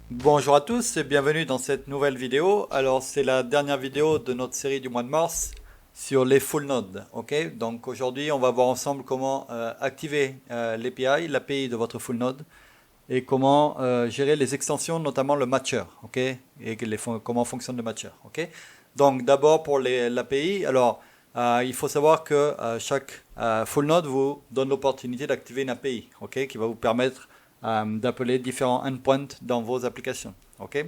Bonjour à tous et bienvenue dans cette nouvelle vidéo. Alors c'est la dernière vidéo de notre série du mois de mars sur les full nodes. Ok, donc aujourd'hui on va voir ensemble comment activer l'API de votre full node et comment gérer les extensions, notamment le matcher. Ok, et comment fonctionne le matcher. Ok, donc d'abord pour l'API, alors il faut savoir que chaque full node vous donne l'opportunité d'activer une API, ok, qui va vous permettre d'appeler différents endpoints dans vos applications. Ok,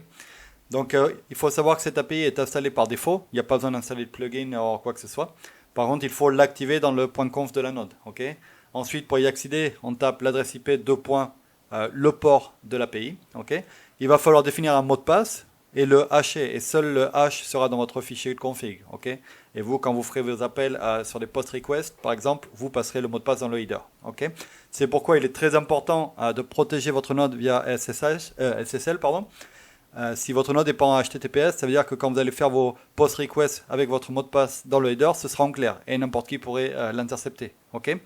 donc il faut savoir que cette API est installée par défaut. Il n'y a pas besoin d'installer de plugin ou quoi que ce soit. Par contre, il faut l'activer dans le point conf de la node. Ok. Ensuite, pour y accéder, on tape l'adresse IP le port de l'API. Ok. Il va falloir définir un mot de passe et le hasher. Et seul le hash sera dans votre fichier de config. Ok. Et vous, quand vous ferez vos appels sur des post requests, par exemple, vous passerez le mot de passe dans le header. Ok. C'est pourquoi il est très important de protéger votre node via SSL. Pardon. Si votre node n'est pas en HTTPS, ça veut dire que quand vous allez faire vos post requests avec votre mot de passe dans le header, ce sera en clair et n'importe qui pourrait l'intercepter. Ok.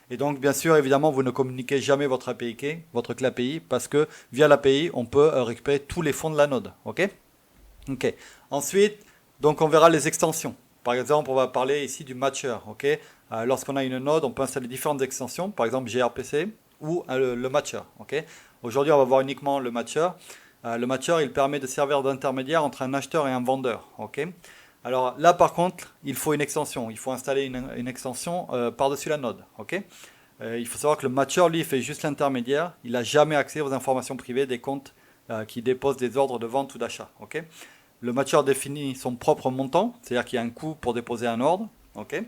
Et donc, bien sûr, évidemment, vous ne communiquez jamais votre API key, votre clé API, parce que via l'API, on peut récupérer tous les fonds de la node. Ok. Ok. Ensuite, donc on verra les extensions. Par exemple, on va parler ici du matcher. Ok. Lorsqu'on a une node, on peut installer différentes extensions, par exemple gRPC ou le matcher. Ok. Aujourd'hui, on va voir uniquement le matcher. Le matcher, il permet de servir d'intermédiaire entre un acheteur et un vendeur. Ok. Alors là, par contre, il faut une extension. Il faut installer une extension par-dessus la node. Ok. Il faut savoir que le matcher, lui, fait juste l'intermédiaire. Il n'a jamais accès aux informations privées des comptes qui déposent des ordres de vente ou d'achat. Ok. Le matcher définit son propre montant, c'est-à-dire qu'il y a un coût pour déposer un ordre. Ok.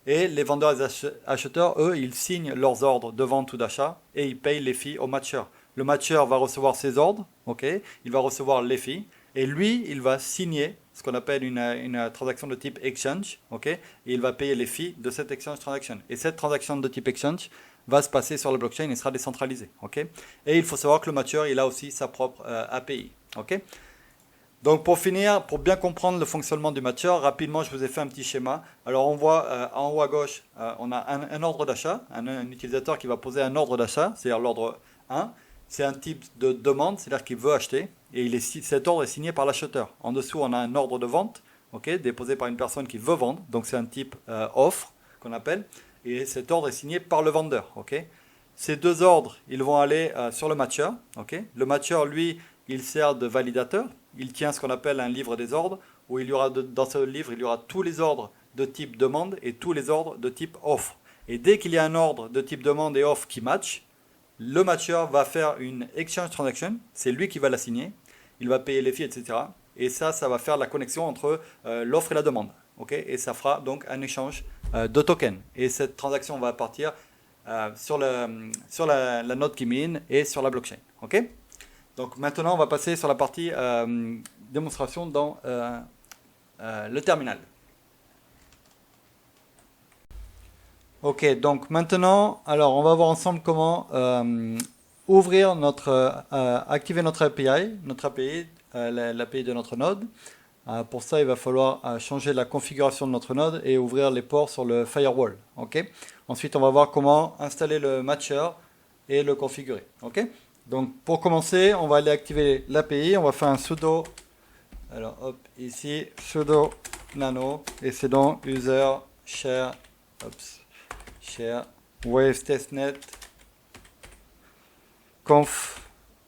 Et les vendeurs et les acheteurs, eux, ils signent leurs ordres de vente ou d'achat et ils payent les fees au matcher. Le matcher va recevoir ses ordres, ok, il va recevoir les fees, et lui, il va signer ce qu'on appelle une transaction de type exchange, ok, et il va payer les fees de cette exchange transaction. Et cette transaction de type exchange va se passer sur la blockchain et sera décentralisée, ok. Et il faut savoir que le matcher, il a aussi sa propre API, ok. Donc pour finir, pour bien comprendre le fonctionnement du matcher, rapidement je vous ai fait un petit schéma. Alors on voit en haut à gauche, on a un ordre d'achat, un utilisateur qui va poser un ordre d'achat, c'est-à-dire l'ordre 1. C'est un type de demande, c'est-à-dire qu'il veut acheter, et cet ordre est signé par l'acheteur. En dessous, on a un ordre de vente, ok, déposé par une personne qui veut vendre, donc c'est un type offre qu'on appelle, et cet ordre est signé par le vendeur. Ok. Ces deux ordres, ils vont aller sur le matcher. Ok. Le matcher, lui, il sert de validateur. Il tient ce qu'on appelle un livre des ordres, où il y aura dans ce livre, il y aura tous les ordres de type demande et tous les ordres de type offre. Et dès qu'il y a un ordre de type demande et offre qui match, le matcher va faire une exchange transaction, c'est lui qui va la signer, il va payer les fees, etc. Et ça va faire la connexion entre l'offre et la demande. Okay. Et ça fera donc un échange de tokens. Et cette transaction va partir sur la node qui mine et sur la blockchain. Okay. Donc maintenant, on va passer sur la partie démonstration dans le terminal. Ok, donc maintenant, alors on va voir ensemble comment activer notre API l'API de notre node. Pour ça, il va falloir changer la configuration de notre node et ouvrir les ports sur le firewall. Ok. Ensuite, on va voir comment installer le matcher et le configurer. Ok. Donc, pour commencer, on va aller activer l'API. On va faire un sudo. Alors, hop, ici, sudo nano et c'est donc user share wave testnet conf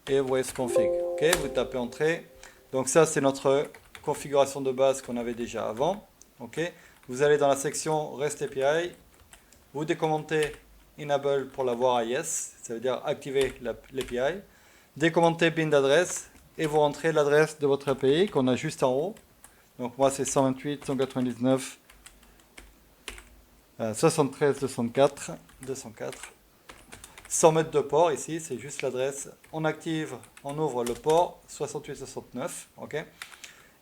et wave config. Ok, vous tapez entrée. Donc ça, c'est notre configuration de base qu'on avait déjà avant. Ok. Vous allez dans la section REST API, vous décommentez enable pour l'avoir à yes, ça veut dire activer l'API, décommentez bin d'adresse et vous rentrez l'adresse de votre API qu'on a juste en haut. Donc moi c'est 128.199 73 204 sans mettre de port ici, c'est juste l'adresse. On ouvre le port 6869, ok.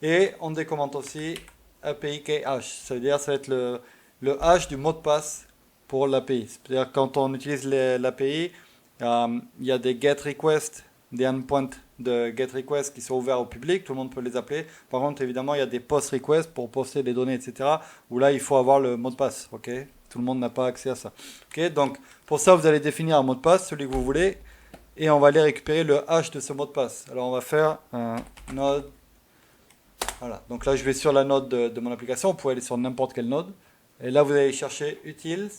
Et on décommente aussi API key hash, ça veut dire ça va être le hash du mot de passe pour l'API. C'est-à-dire quand on utilise l'API, il y a des get requests, des endpoints de get requests qui sont ouverts au public, tout le monde peut les appeler. Par contre, évidemment, il y a des post requests pour poster des données, etc. où là, il faut avoir le mot de passe, ok. Tout le monde n'a pas accès à ça. Ok, donc pour ça, vous allez définir un mot de passe, celui que vous voulez. et on va aller récupérer le hash de ce mot de passe. Alors on va faire un node. Voilà, donc là je vais sur la node de mon application, vous pouvez aller sur n'importe quelle node. Et là vous allez chercher utils,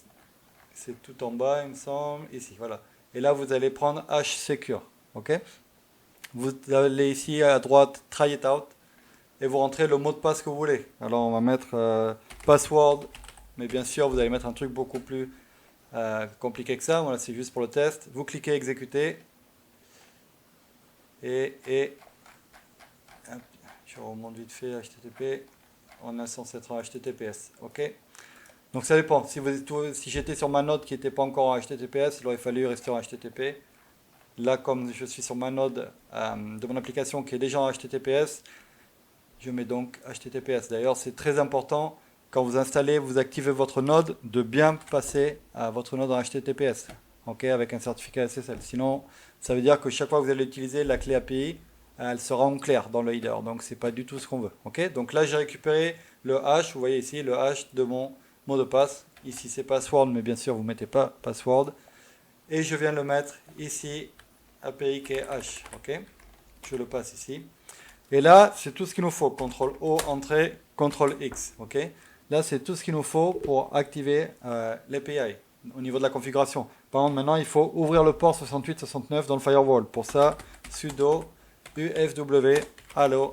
c'est tout en bas il me semble, ici, voilà. Et là vous allez prendre hash secure, ok. Vous allez ici à droite, try it out, et vous rentrez le mot de passe que vous voulez. Alors on va mettre password, mais bien sûr vous allez mettre un truc beaucoup plus compliqué que ça, voilà, c'est juste pour le test. Vous cliquez exécuter, et hop, je remonte vite fait HTTP, on est censé être en HTTPS, ok. Donc ça dépend, si j'étais sur ma node qui n'était pas encore en HTTPS, il aurait fallu rester en HTTP. Là, comme je suis sur ma node de mon application qui est déjà en HTTPS, je mets donc HTTPS. D'ailleurs, c'est très important, quand vous installez, vous activez votre node, de bien passer à votre node en HTTPS, ok, avec un certificat SSL. Sinon, ça veut dire que chaque fois que vous allez utiliser la clé API, elle sera en clair dans le header. Donc, c'est pas du tout ce qu'on veut. Ok, donc là, j'ai récupéré le hash. Vous voyez ici le hash de mon mot de passe. Ici, c'est password, mais bien sûr, vous ne mettez pas password. Et je viens le mettre ici, API qui est hash. Ok, je le passe ici. Et là, c'est tout ce qu'il nous faut. CTRL O, entrée, CTRL X. Ok, là, c'est tout ce qu'il nous faut pour activer l'API au niveau de la configuration. Par exemple, maintenant, il faut ouvrir le port 6869 dans le firewall. Pour ça, sudo ufw allo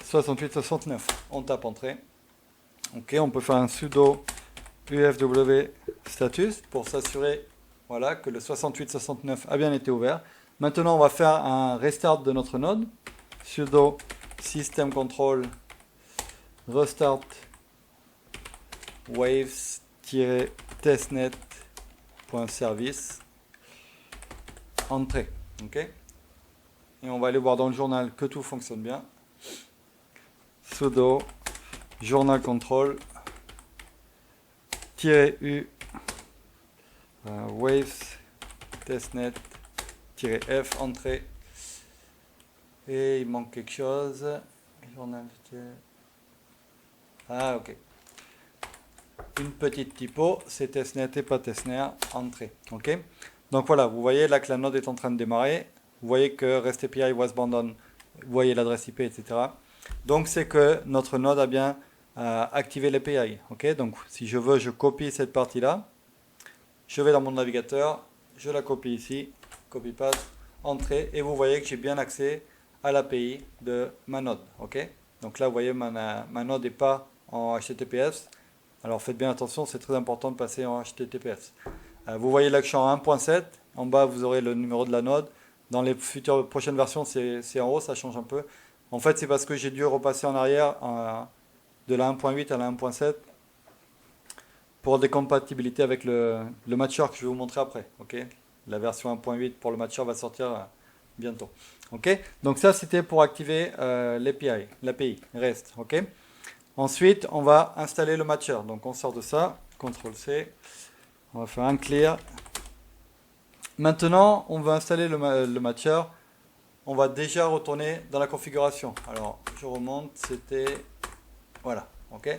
6869. On tape entrée. Ok, on peut faire un sudo ufw status pour s'assurer, voilà, que le 6869 a bien été ouvert. Maintenant, on va faire un restart de notre node. Sudo system control restart waves-testnet.service entrée. Ok, et on va aller voir dans le journal que tout fonctionne bien. Sudo journal control -u waves testnet -f entrée. Et il manque quelque chose. Journal. Ah, ok. Une petite typo, c'est testnet et pas testnet, entrée. Ok. Donc voilà, vous voyez là que la node est en train de démarrer. Vous voyez que REST API was bound on. Vous voyez l'adresse IP, etc. Donc c'est que notre node a bien activé l'API. Ok. Donc si je veux, je copie cette partie-là. Je vais dans mon navigateur, je la copie ici, copy-paste, entrée, et vous voyez que j'ai bien accès à l'API de ma node. Ok. Donc là, vous voyez, ma node n'est pas en HTTPS. Alors faites bien attention, c'est très important de passer en HTTPS. Vous voyez là que je suis en 1.7. En bas, vous aurez le numéro de la node. Dans les prochaines versions, c'est en haut, ça change un peu. En fait, c'est parce que j'ai dû repasser en arrière de la 1.8 à la 1.7 pour des compatibilités avec le matcher que je vais vous montrer après. Ok. La version 1.8 pour le matcher va sortir bientôt. Ok. Donc ça, c'était pour activer l'API REST. Ok. Ensuite, on va installer le matcher. Donc on sort de ça, CTRL-C. On va faire un clear. Maintenant, on va installer le matcher. On va déjà retourner dans la configuration. Alors, je remonte, c'était... Voilà, ok.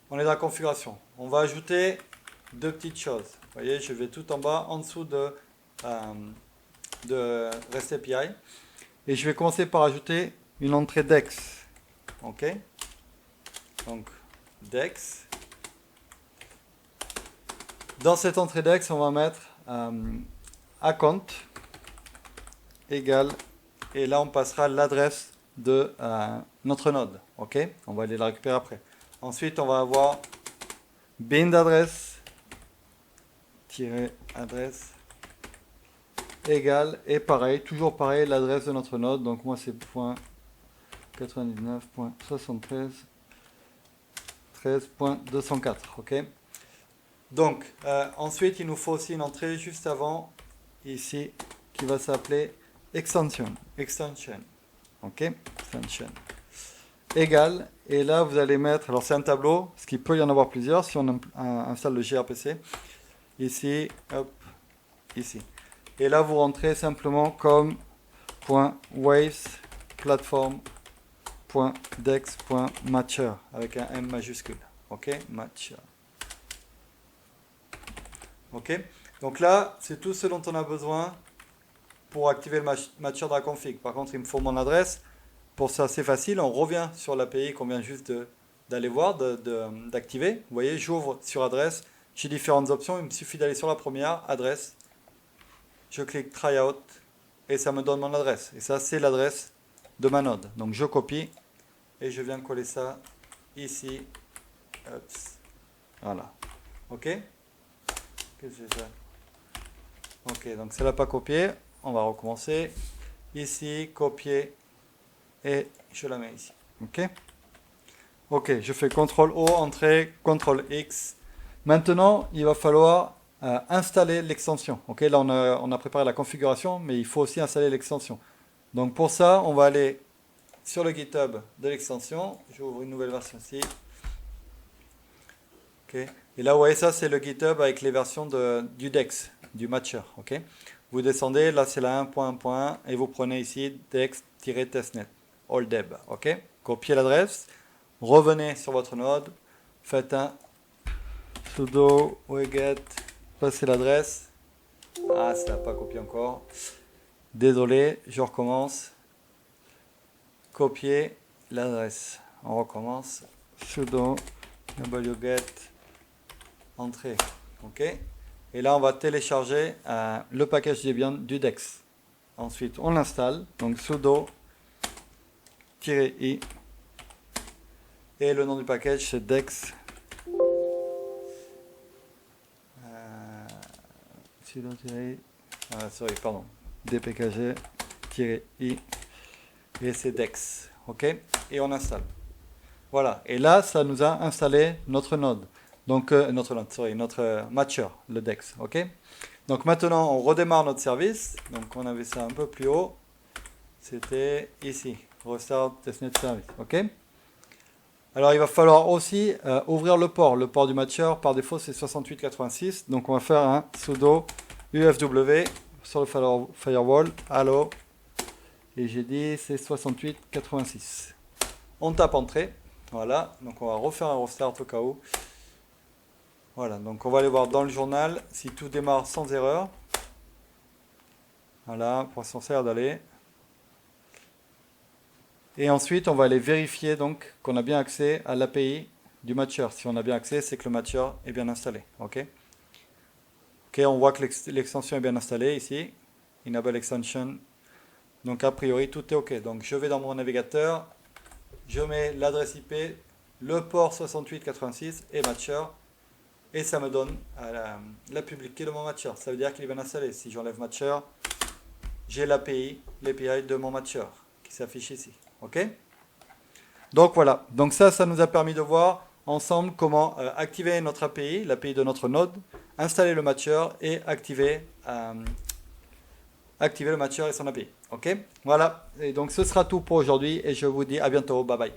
On est dans la configuration. On va ajouter deux petites choses. Vous voyez, je vais tout en bas, en dessous de REST API. Et je vais commencer par ajouter une entrée DEX. Ok. Donc, DEX. Dans cette entrée DEX, on va mettre account égale, et là on passera l'adresse de notre node. Ok, on va aller la récupérer après. Ensuite, on va avoir bin d'adresse adresse égale, et pareil, toujours pareil, l'adresse de notre node. Donc moi c'est .99.73.13.204. Ok. Donc, ensuite, il nous faut aussi une entrée juste avant, ici, qui va s'appeler extension. Ok, extension. Égale, et là, vous allez mettre, alors c'est un tableau, parce qu'il peut y en avoir plusieurs, si on installe le gRPC, ici, hop, ici. Et là, vous rentrez simplement comme .waves platform.dex.matcher, avec un M majuscule. Ok, matcher. Ok, donc là, c'est tout ce dont on a besoin pour activer le matcher dans la config. Par contre, il me faut mon adresse. Pour ça, c'est facile. On revient sur l'API qu'on vient juste d'aller voir, d'activer. Vous voyez, j'ouvre sur adresse. J'ai différentes options. Il me suffit d'aller sur la première, adresse. Je clique Try Out et ça me donne mon adresse. Et ça, c'est l'adresse de ma node. Donc, je copie et je viens coller ça ici. Ups. Voilà. OK? Qu'est-ce que j'ai fait? OK, donc ça l'a pas copié. On va recommencer. Ici, copier. Et je la mets ici. OK? OK, je fais CTRL-O, entrée, CTRL-X. Maintenant, il va falloir installer l'extension. OK, là, on a préparé la configuration, mais il faut aussi installer l'extension. Donc, pour ça, on va aller sur le GitHub de l'extension. J'ouvre une nouvelle version ici. OK. Et là, vous voyez, ça, c'est le GitHub avec les versions du DEX, du matcher. OK. Vous descendez, là, c'est la 1.1.1 et vous prenez ici dex-testnet, all deb. OK. Copiez l'adresse, revenez sur votre node, faites un sudo wget, passez l'adresse. Ah, ça n'a pas copié encore. Désolé, je recommence. Copier l'adresse. On recommence. Sudo wget entrée. OK. Et là, on va télécharger le package Debian du DEX. Ensuite, on l'installe. Donc, sudo-i. Et le nom du package, c'est dex. Pardon. dpkg-i. Et c'est dex. OK. Et on installe. Voilà. Et là, ça nous a installé notre node. Donc, notre matcher, le DEX. OK. Donc, maintenant, on redémarre notre service. Donc, on avait ça un peu plus haut. C'était ici. Restart testnet service. OK. Alors, il va falloir aussi ouvrir le port. Le port du matcher, par défaut, c'est 6886. Donc, on va faire un sudo ufw sur le firewall. Allo. Et j'ai dit, c'est 6886. On tape entrée. Voilà. Donc, on va refaire un restart au cas où. Voilà, donc on va aller voir dans le journal si tout démarre sans erreur. Voilà, pour s'en servir d'aller. Et ensuite, on va aller vérifier donc qu'on a bien accès à l'API du matcher. Si on a bien accès, c'est que le matcher est bien installé. OK, on voit que l'extension est bien installée ici. Enable extension. Donc a priori, tout est OK. Donc je vais dans mon navigateur, je mets l'adresse IP, le port 6886 et matcher. Et ça me donne la public key de mon matcher. Ça veut dire qu'il est bien installé. Si j'enlève matcher, j'ai l'API de mon matcher qui s'affiche ici. OK? Donc voilà. Donc ça nous a permis de voir ensemble comment activer notre API, l'API de notre node, installer le matcher et activer le matcher et son API. OK? Voilà. Et donc ce sera tout pour aujourd'hui et je vous dis à bientôt. Bye bye.